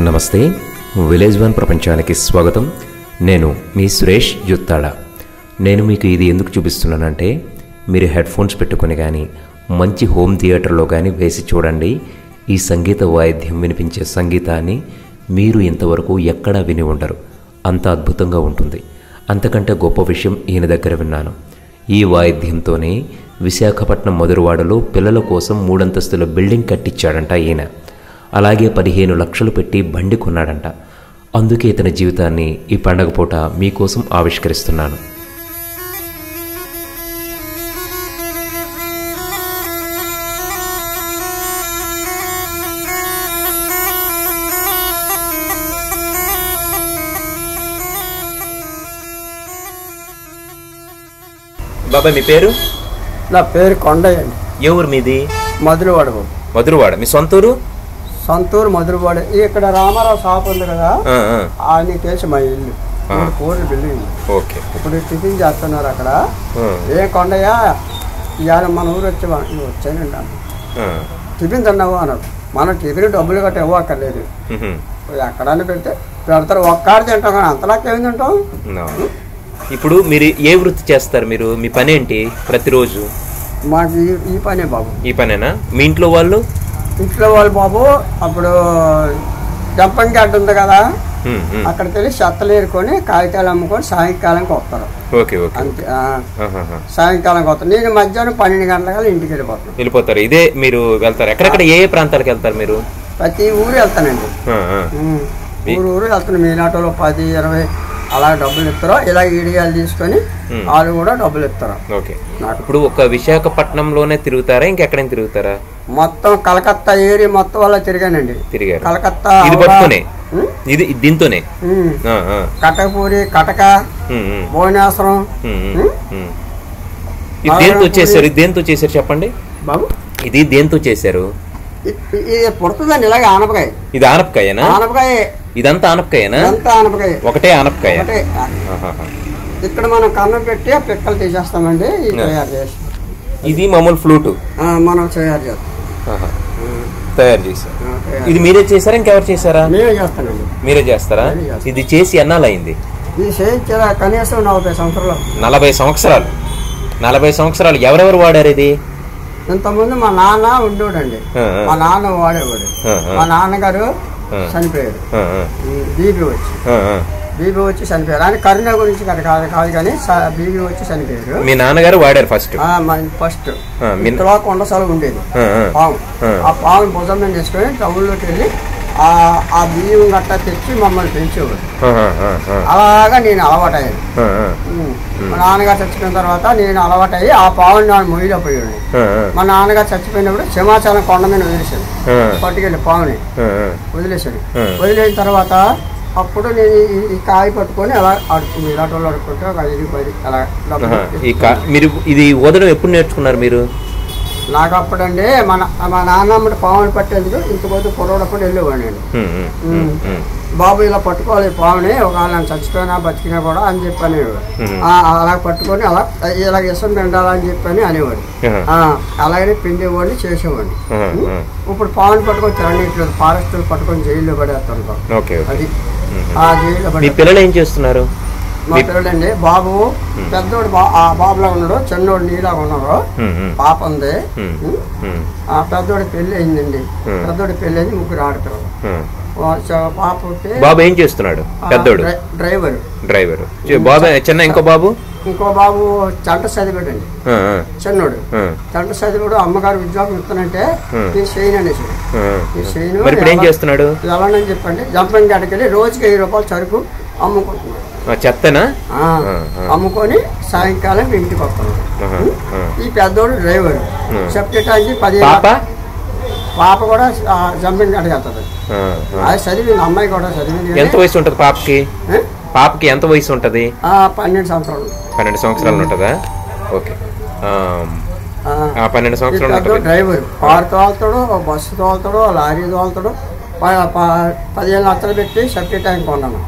నమస్తే, village one ప్రపంచానికి స్వాగతం. నేను మీ సురేష్ జుత్తాడ. నేను మీకు ఇది ఎందుకు చూపిస్తున్నానంటే, మీరు హెడ్ ఫోన్స్ పెట్టుకొని కానీ మంచి హోమ్ థియేటర్లో కానీ వేసి చూడండి. ఈ సంగీత వాయిద్యం వినిపించే సంగీతాన్ని మీరు ఇంతవరకు ఎక్కడా విని ఉండరు. అంత అద్భుతంగా ఉంటుంది. అంతకంటే గొప్ప విషయం ఈయన దగ్గర విన్నాను. ఈ వాయిద్యంతోనే విశాఖపట్నం మధురవాడలో పిల్లల కోసం 3 అంతస్తుల బిల్డింగ్ కట్టించాడంట ఈయన. అలాగే 15 లక్షలు పెట్టి బండి కొన్నాడంట. అందుకే ఇతని జీవితాన్ని ఈ పండగ పూట మీకోసం ఆవిష్కరిస్తున్నాను. బాబా, మీ పేరు? నా పేరు కొండయ్య. ఏ ఊరు మీది? మధురవాడ. మధురవాడ. మీ సొంతూరు? సొంతూరు మధురవాడ. ఇక్కడ రామారావు షాప్ ఉంది కదా, నీకు తెలిసి మా ఇల్లు 3 కోట్ల బిల్డింగ్. ఓకే. ఇప్పుడు టిఫిన్ చేస్తున్నారు అక్కడ. ఏ కొండయ్య, ఇవాళ మన ఊరు వచ్చానండి అన్న. టిఫిన్ తిన్నావు అన్నాడు. మనం టిఫిన్ డబ్బులు గట్రా ఇవ్వక్కర్లేదు, ఎక్కడన్నా పెడతారు. ఒక్కడే తింటాం కానీ అంతలాకేమి తింటాం. ఇప్పుడు మీరు ఏ వృత్తి చేస్తారు? మీరు మీ పని ఏంటి ప్రతిరోజు? మాకు ఈ పనే బాబు. ఈ పనేనా? మీ ఇంట్లో వాళ్ళు? ఇంట్లో వాళ్ళు బాబు అప్పుడు జంపంగి గడ్డ ఉంది కదా, అక్కడికి వెళ్ళి చెత్తలు ఏరుకొని కాగితాలు అమ్ముకొని సాయంకాలంకి వస్తారు. అంతే, సాయంకాలంకి వస్తారు. నేను మధ్యాహ్నం 12 గంటల ఇంటికి వెళ్ళిపోతారు. ఇదే మీరు వెళ్తారు? ఎక్కడెక్కడ ఏ ప్రాంతాలకు వెళ్తారు మీరు? ప్రతి ఊరు వెళ్తానండి. ఊరు వెళ్తాను. మీ నాటోలో 10, 20 అలా డబ్బులు ఇస్తారో, ఇలా ఈడియాలు తీసుకొని వాళ్ళు కూడా డబ్బులు ఇస్తారు. ఓకే. ఇప్పుడు ఒక విశాఖపట్నంలోనే తిరుగుతారా, ఇంకెక్కడైనా తిరుగుతారా? మొత్తం కలకత్తా ఏరియా మొత్తం వల్ల తిరిగానండి. తిరిగారు? కలకత్తా ఇది పట్టుకునే, ఇది దీంతోనే కటకపూరి, కటక, భువనేశ్వరం. దేంతో చేశారు? ఇది దేంతో చేశారు చెప్పండి బాబు. ఇది దేంతో చేశారు? ఇది పుడుతుందండి ఇలాగే ఆనపకాయ. ఇది ఆనపకాయనా? ఆనపకాయ. ఇదంతా ఆనపకాయనా? ఆనపకాయ ఒకటే ఆనపకాయ. ఇక్కడ మనం కన్నం పెట్టి పిక్కలు తీసేస్తామండి. తయారు చేసి ఇది మామూలు ఫ్లూట్ మనం తయారు చేస్తాం. ఇది మీరే చేశారా, ఇంకెవరు చేశారా? నేనే చేస్తానండి. మీరే చేస్తారా? ఇది చేసి ఎన్నాళ్ళయింది? ఇది చేయించారా కనీసం 40 సంవత్సరాలు. 40 సంవత్సరాలు? 40 సంవత్సరాలు ఎవరెవరు వాడారు ఇది? ఇంతకుముందు మా నాన్న ఉండేవాడండి. మా నాన్న వాడేవాడు. మా నాన్నగారు చనిపోయాడు. బీబీ వచ్చి చనిపోయారు. ఆయన కరోనా గురించి కాదు కానీ బీబీ వచ్చి చనిపోయారు. మీ నాన్నగారు వాడారు ఫస్ట్? ఫస్ట్ ఇంతలో కొండసాల ఉండేది పాము. ఆ పాము భుజం మీద తీసుకొని టౌన్లోకి వెళ్ళి ఆ బియ్యం గట్ట తెచ్చి మమ్మల్ని పెంచేవాడు. అలాగా నేను అలవాటయ్యాను. మా నాన్నగారు చచ్చిపోయిన తర్వాత నేను అలవాటయ్యి ఆ పావుని నాన్న మొయ్యలేకపోయాడు. మా నాన్నగారు చచ్చిపోయినప్పుడు సింహాచలం కొండ మీద వదిలేశాడు. పట్టుకెళ్ళి పావుని వదిలేశాడు. వదిలేసిన తర్వాత అప్పుడు నేను ఈ కాయ పట్టుకొని అలా అడుక్కుంది. ఇలాంటి వాళ్ళు అడుక్కుంటే ఒక 5 అలా. మీరు ఇది వదలడం ఎప్పుడు నేర్చుకున్నారు మీరు? నాకు అప్పుడండి మా నాన్నమ్మడి పావుని పట్టేందుకు ఇంతపోతే పొడవడప్పుడు వెళ్ళేవాడు నేను. బాబు ఇలా పట్టుకోవాలి పావుని, ఒకవేళ నేను చచ్చిపోయినా బతికినా కూడా అని చెప్పని అలా పట్టుకొని అలా ఇలాగ ఇష్టం తిండాలని చెప్పని అనేవాడు. అలాగనే పిండేవాడిని చేసేవాడిని. ఇప్పుడు పావుని పట్టుకొని తిరగట్లేదు, ఫారెస్ట్ పట్టుకొని జైల్లో పడేస్తాను. అది ఆ జైల్లో పడి. పిల్లలు ఏం చేస్తున్నారు? మా పిల్లడండి బాబు పెద్దోడు ఆ బాబులా ఉన్నాడు, చిన్నోడు నీలాగా ఉన్నాడు. పాప ఉంది. ఆ పెద్దోడి పెళ్లి అయిందండి. పెద్దోడి పెళ్లి అయింది, 3 ఆడతారు. పాప బాబు ఏం చేస్తున్నాడు? పెద్దోడు డ్రైవర్. బాబు చిన్న ఇంకో బాబు చంట చదివాడండి. చిన్నోడు చంట చదివాడు. అమ్మగారు ఉద్యోగం ఇస్తానంటే నేను చేయను అనేసి ఏం చేస్తున్నాడు? ఎలానని చెప్పండి, జంపింగ్ గడికెళ్ళి రోజుకి 1000 రూపాయలు సరుకు అమ్ముకుంటున్నాడు. చెత్తనా అమ్ముకొని సాయంకాలం ఇంటికి వస్తున్నాడు. ఈ పెద్దోడు డ్రైవర్. చెప్పడానికి 10 పాప కూడా జంపింగ్ గడికి వెళ్తుంది. అది చదివింది. అమ్మాయి కూడా చదివింది. ఎంత వయసు ఉంటుంది పాపకి? పాపకి ఎంత వయసు ఉంటుంది? 12 సంవత్సరాలు. 12 సంవత్సరాలు ఉంటుందా? ఓకే. 12 సంవత్సరాలు. డ్రైవర్ కారు తోలుతాడు, బస్సు తోలుతాడు, లారీ తోలుతాడు. 15 లక్షలు పెట్టి సెప్టీ ట్యాంక్ కొన్నాను.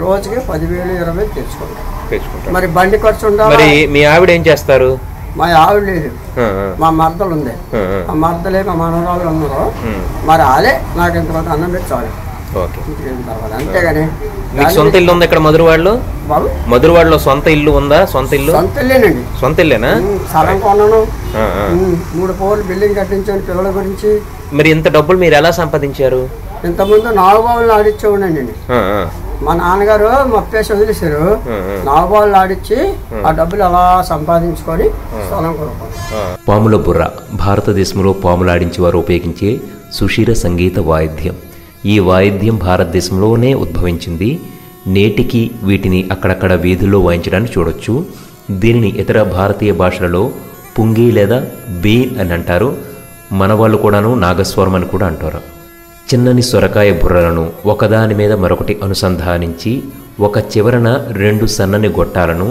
రోజుకి 10,000, 20,000 తెచ్చుకుంటాను. మరి బండి ఖర్చు ఉండాలి. మీ ఆవిడ ఏం చేస్తారు? మా ఆవిడ లేదు, మా మరదలు ఉంది. ఆ మరదలే మా మనవరాలు ఉన్నారు. మరి ఆలే నాకు ఇంతమంది అన్నం పెట్టి చాలు. ఓకే. ఇంటికి వెళ్ళిన తర్వాత అంతేగాని మీకు సొంత ఇల్లు ఉందా ఇక్కడ మధురవాడలో? బాబు మధురవాడలో సొంత ఇల్లు ఉందా? సొంత ఇల్లు సొంత ఇల్లేనండి. సొంత ఇల్లేనా? స్థలం కొన్నాను, 3 ఫ్లోర్లు బిల్డింగ్ కట్టించాను పిల్లల గురించి. మరి ఇంత డబ్బులు మీరు ఎలా సంపాదించారు? ఇంతకుముందు నాగబాబులు ఆడిచ్చేవాడండి. మా నాన్నగారు మప్పేసి వదిలేశారు. నాగబాబులు ఆడిచ్చి ఆ డబ్బులు అలా సంపాదించుకొని స్థలం కొనుక్కోండి. పాముల బుర్ర భారతదేశంలో పాములాడించి వారు ఉపయోగించే సుషిర సంగీత వాయిద్యం. ఈ వాయిద్యం భారతదేశంలోనే ఉద్భవించింది. నేటికి వీటిని అక్కడక్కడ వీధుల్లో వాయించడాన్ని చూడొచ్చు. దీనిని ఇతర భారతీయ భాషలలో పుంగి లేదా బీన్ అని అంటారు. మన వాళ్ళు కూడాను నాగస్వరం అని కూడా అంటారు. చిన్నని సొరకాయ బుర్రలను ఒకదాని మీద మరొకటి అనుసంధానించి ఒక చివరన 2 సన్నని గొట్టాలను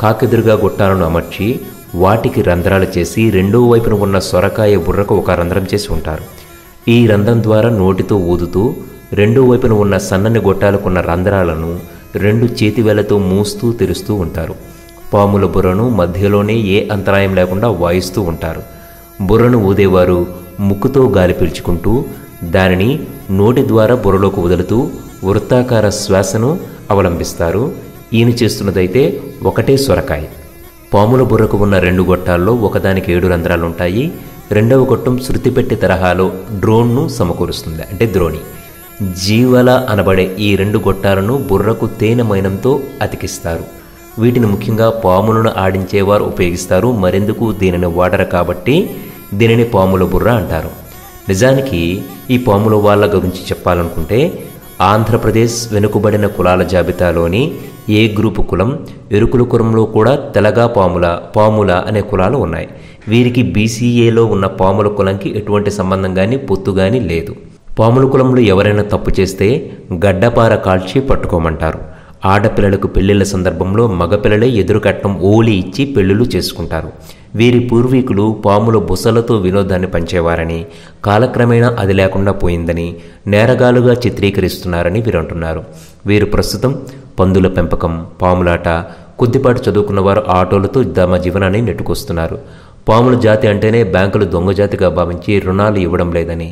కాకెదురుగా గొట్టాలను అమర్చి వాటికి రంధ్రాలు చేసి రెండో వైపున ఉన్న సొరకాయ బుర్రకు ఒక రంధ్రం చేసి ఉంటారు. ఈ రంధ్రం ద్వారా నోటితో ఊదుతూ రెండో వైపున ఉన్న సన్నని గొట్టాలకున్న రంధ్రాలను 2 చేతివేళ్లతో మూస్తూ తెరుస్తూ ఉంటారు. పాముల బుర్రను మధ్యలోనే ఏ అంతరాయం లేకుండా వాయిస్తూ ఉంటారు. బుర్రను ఊదేవారు ముక్కుతో గాలి పీల్చుకుంటూ దానిని నోటి ద్వారా బుర్రలోకి వదులుతూ వృత్తాకార శ్వాసను అవలంబిస్తారు. ఈయన చేస్తున్నదైతే ఒకటే సొరకాయ. పాముల బుర్రకు ఉన్న 2 గొట్టాల్లో ఒకదానికి 7 రంధ్రాలుంటాయి. రెండవ గొట్టం శృతి పెట్టి తరహాలో డ్రోన్ను సమకూరుస్తుంది, అంటే ద్రోణి. జీవల అనబడే ఈ 2 గొట్టాలను బుర్రకు తేనె మైనంతో అతికిస్తారు. వీటిని ముఖ్యంగా పాములను ఆడించేవారు ఉపయోగిస్తారు. మరెందుకు దీనిని వాడరు కాబట్టి దీనిని పాముల బుర్ర అంటారు. నిజానికి ఈ పాముల వాళ్ళ గురించి చెప్పాలనుకుంటే ఆంధ్రప్రదేశ్ వెనుకబడిన కులాల జాబితాలోని ఏ గ్రూపు కులం ఎరుకుల కులంలో కూడా తెలగా పాముల అనే కులాలు ఉన్నాయి. వీరికి బీసీఏలో ఉన్న పాముల కులంకి ఎటువంటి సంబంధం కానీ పొత్తు కానీ లేదు. పాముల కులంలో ఎవరైనా తప్పు చేస్తే గడ్డపార కాల్చి పట్టుకోమంటారు. ఆడపిల్లలకు పెళ్లిళ్ల సందర్భంలో మగపిల్లలే ఎదురుకట్నం ఓలి ఇచ్చి పెళ్లిళ్ళు చేసుకుంటారు. వీరి పూర్వీకులు పాముల బుసలతో వినోదాన్ని పంచేవారని, కాలక్రమేణా అది లేకుండా పోయిందని, నేరగాలుగా చిత్రీకరిస్తున్నారని వీరు అంటున్నారు. వీరు ప్రస్తుతం పందుల పెంపకం, పాములాట, కొద్దిపాటు చదువుకున్నవారు ఆటోలతో తమ జీవనాన్ని నెట్టుకొస్తున్నారు. పాముల జాతి అంటేనే బ్యాంకులు దొంగ జాతిగా భావించి రుణాలు ఇవ్వడం లేదని,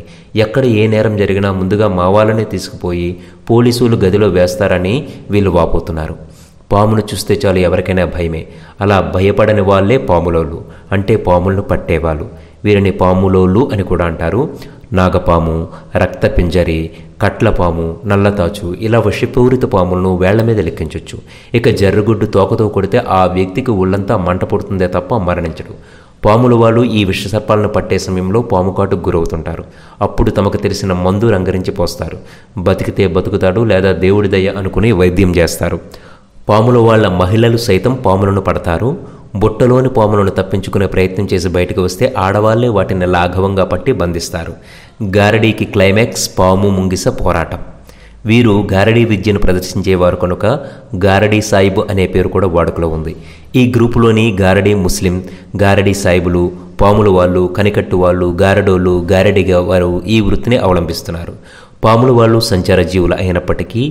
ఎక్కడ ఏ నేరం జరిగినా ముందుగా మా వాళ్ళనే తీసుకుపోయి పోలీసులు గదిలో వేస్తారని వీళ్ళు వాపోతున్నారు. పామును చూస్తే చాలు ఎవరికైనా భయమే. అలా భయపడని వాళ్ళే పాములోళ్ళు, అంటే పాములను పట్టేవాళ్ళు. వీరిని పాములోళ్ళు అని కూడా అంటారు. నాగపాము, రక్తపింజరి, కట్లపాము, నల్లతాచు ఇలా విషపూరిత పాములను వేళ్ల మీద లెక్కించవచ్చు. ఇక జర్రుగుడ్డు తోకతో కొడితే ఆ వ్యక్తికి ఒళ్ళంతా మంట పుడుతుందే తప్ప మరణించడు. పాముల వాళ్ళు ఈ విషసర్పాలను పట్టే సమయంలో పాముకాటుకు గురవుతుంటారు. అప్పుడు తమకు తెలిసిన మందు రంగరించి పోస్తారు. బతికితే బతుకుతాడు, లేదా దేవుడి దయ అనుకుని వైద్యం చేస్తారు. పాముల వాళ్ళ మహిళలు సైతం పాములను పడతారు. బుట్టలోని పాములను తప్పించుకునే ప్రయత్నం చేసి బయటకు వస్తే ఆడవాళ్లే వాటిని లాఘవంగా పట్టి బంధిస్తారు. గారడీకి క్లైమాక్స్ పాము ముంగిస పోరాటం. వీరు గారడీ విద్యను ప్రదర్శించేవారు కనుక గారడీ సాయిబు అనే పేరు కూడా వాడుకలో ఉంది. ఈ గ్రూపులోని గారడీ ముస్లిం, గారడీ సాయిబులు, పాముల వాళ్ళు, కనికట్టు వాళ్ళు, గారడోళ్ళు, గారడీగా వారు ఈ వృత్తిని అవలంబిస్తున్నారు. పాముల వాళ్ళు సంచార జీవులు అయినప్పటికీ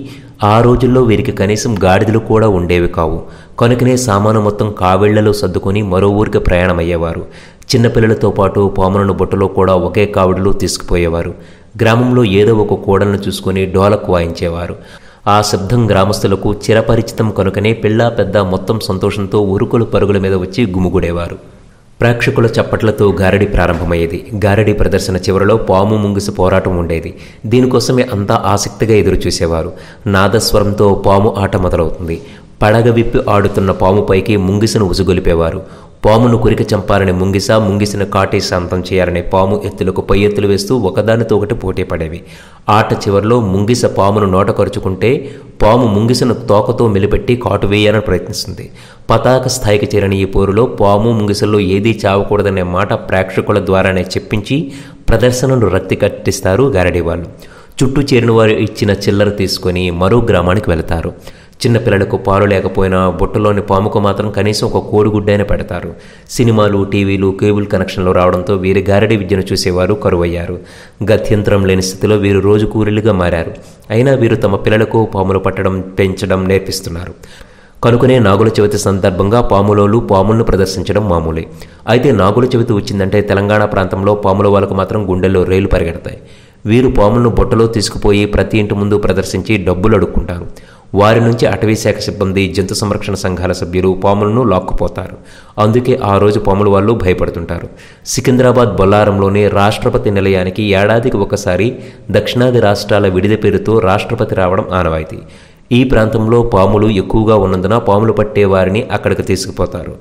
ఆ రోజుల్లో వీరికి కనీసం గాడిదలు కూడా ఉండేవి కావు. కనుకనే సామాను మొత్తం కావిళ్లలో సర్దుకొని మరో ఊరికి ప్రయాణమయ్యేవారు. చిన్నపిల్లలతో పాటు పాములను బుట్టలో కూడా ఒకే కావిడిలో తీసుకుపోయేవారు. గ్రామంలో ఏదో ఒక కోడలను చూసుకుని డోలకు వాయించేవారు. ఆ శబ్దం గ్రామస్తులకు చిరపరిచితం కనుకనే పిల్లా పెద్ద మొత్తం సంతోషంతో ఉరుకులు పరుగుల మీద వచ్చి గుమిగూడేవారు. ప్రేక్షకుల చప్పట్లతో గారడీ ప్రారంభమయ్యేది. గారడీ ప్రదర్శన చివరలో పాము ముంగిసి పోరాటం ఉండేది. దీనికోసమే అంతా ఆసక్తిగా ఎదురుచూసేవారు. నాదస్వరంతో పాము ఆట మొదలవుతుంది. పడగ విప్పి ఆడుతున్న పాముపైకి ముంగిసను ఉసుగొలిపేవారు. పామును కొరికి చంపాలని ముంగిసను కాటేసి అంతం చేయాలనే పాము ఎత్తులకు పై ఎత్తులు వేస్తూ ఒకదానితో ఒకటి పోటీ పడేవి. ఆట చివరిలో ముంగిస పామును నోట కరుచుకుంటే పాము ముంగిసను తోకతో మెలిపెట్టి కాటు వేయాలని ప్రయత్నిస్తుంది. పతాక స్థాయికి చేరిన ఈ పోరులో పాము ముంగిసల్లో ఏదీ చావకూడదనే మాట ప్రేక్షకుల ద్వారానే చెప్పించి ప్రదర్శనను రక్తి కట్టిస్తారు గారడీ వాళ్ళు. చుట్టూ చేరిన వారు ఇచ్చిన చిల్లర తీసుకొని మరో గ్రామానికి వెళతారు. చిన్నపిల్లలకు పాలు లేకపోయినా బుట్టలోని పాముకు మాత్రం కనీసం ఒక కోడిగుడ్డైనా పెడతారు. సినిమాలు, టీవీలు, కేబుల్ కనెక్షన్లు రావడంతో వీరి గారడీ విద్యను చూసేవారు కరువయ్యారు. గత్యంతరం లేని స్థితిలో వీరు రోజు కూలీలుగా మారారు. అయినా వీరు తమ పిల్లలకు పాములు పట్టడం, పెంచడం నేర్పిస్తున్నారు. కనుకనే నాగుల చవితి సందర్భంగా పాములోళ్ళు పాములను ప్రదర్శించడం మామూలే. అయితే నాగుల చవితి వచ్చిందంటే తెలంగాణ ప్రాంతంలో పాముల వాళ్ళకు మాత్రం గుండెల్లో రైలు పరిగెడతాయి. వీరు పాములను బుట్టలో తీసుకుపోయి ప్రతి ఇంటి ముందు ప్రదర్శించి డబ్బులు అడుక్కుంటారు. వారి నుంచి అటవీశాఖ సిబ్బంది, జంతు సంరక్షణ సంఘాల సభ్యులు పాములను లాక్కుపోతారు. అందుకే ఆ రోజు పాముల వాళ్ళు భయపడుతుంటారు. సికింద్రాబాద్ బొల్లారంలోని రాష్ట్రపతి నిలయానికి ఏడాదికి ఒకసారి దక్షిణాది రాష్ట్రాల విడిది పేరుతో రాష్ట్రపతి రావడం ఆనవాయితీ. ఈ ప్రాంతంలో పాములు ఎక్కువగా ఉన్నందున పాములు పట్టే వారిని అక్కడికి తీసుకుపోతారు.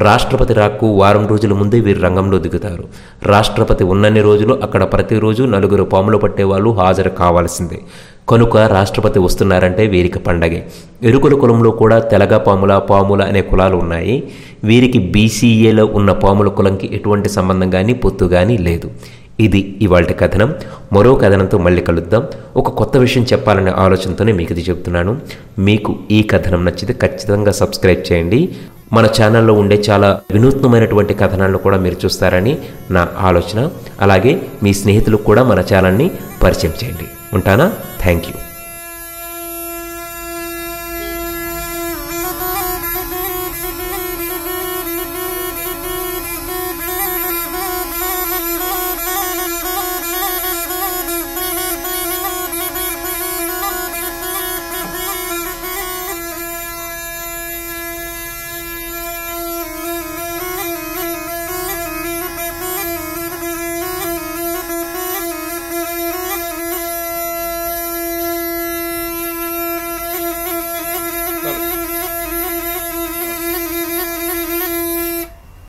రాష్ట్రపతి రాకు వారం రోజుల ముందే వీరు రంగంలో దిగుతారు. రాష్ట్రపతి ఉన్నన్ని రోజులు అక్కడ ప్రతిరోజు 4 పాములు పట్టే వాళ్ళు హాజరు కావాల్సిందే. కనుక రాష్ట్రపతి వస్తున్నారంటే వీరికి పండగే. ఎరుకుల కులంలో కూడా తెలగ పాముల అనే కులాలు ఉన్నాయి. వీరికి బీసీఏలో ఉన్న పాముల కులంకి ఎటువంటి సంబంధం కానీ పొత్తు కానీ లేదు. ఇది ఇవాల్టి కథనం. మరో కథనంతో మళ్ళీ కలుద్దాం. ఒక కొత్త విషయం చెప్పాలనే ఆలోచనతోనే మీకు ఇది చెప్తున్నాను. మీకు ఈ కథనం నచ్చితే ఖచ్చితంగా సబ్స్క్రైబ్ చేయండి. మన ఛానల్లో ఉండే చాలా వినూత్నమైనటువంటి కథనాలను కూడా మీరు చూస్తారని నా ఆలోచన. అలాగే మీ స్నేహితులకు కూడా మన ఛానల్ని పరిచయం చేయండి. ఉంటానా? Thank you.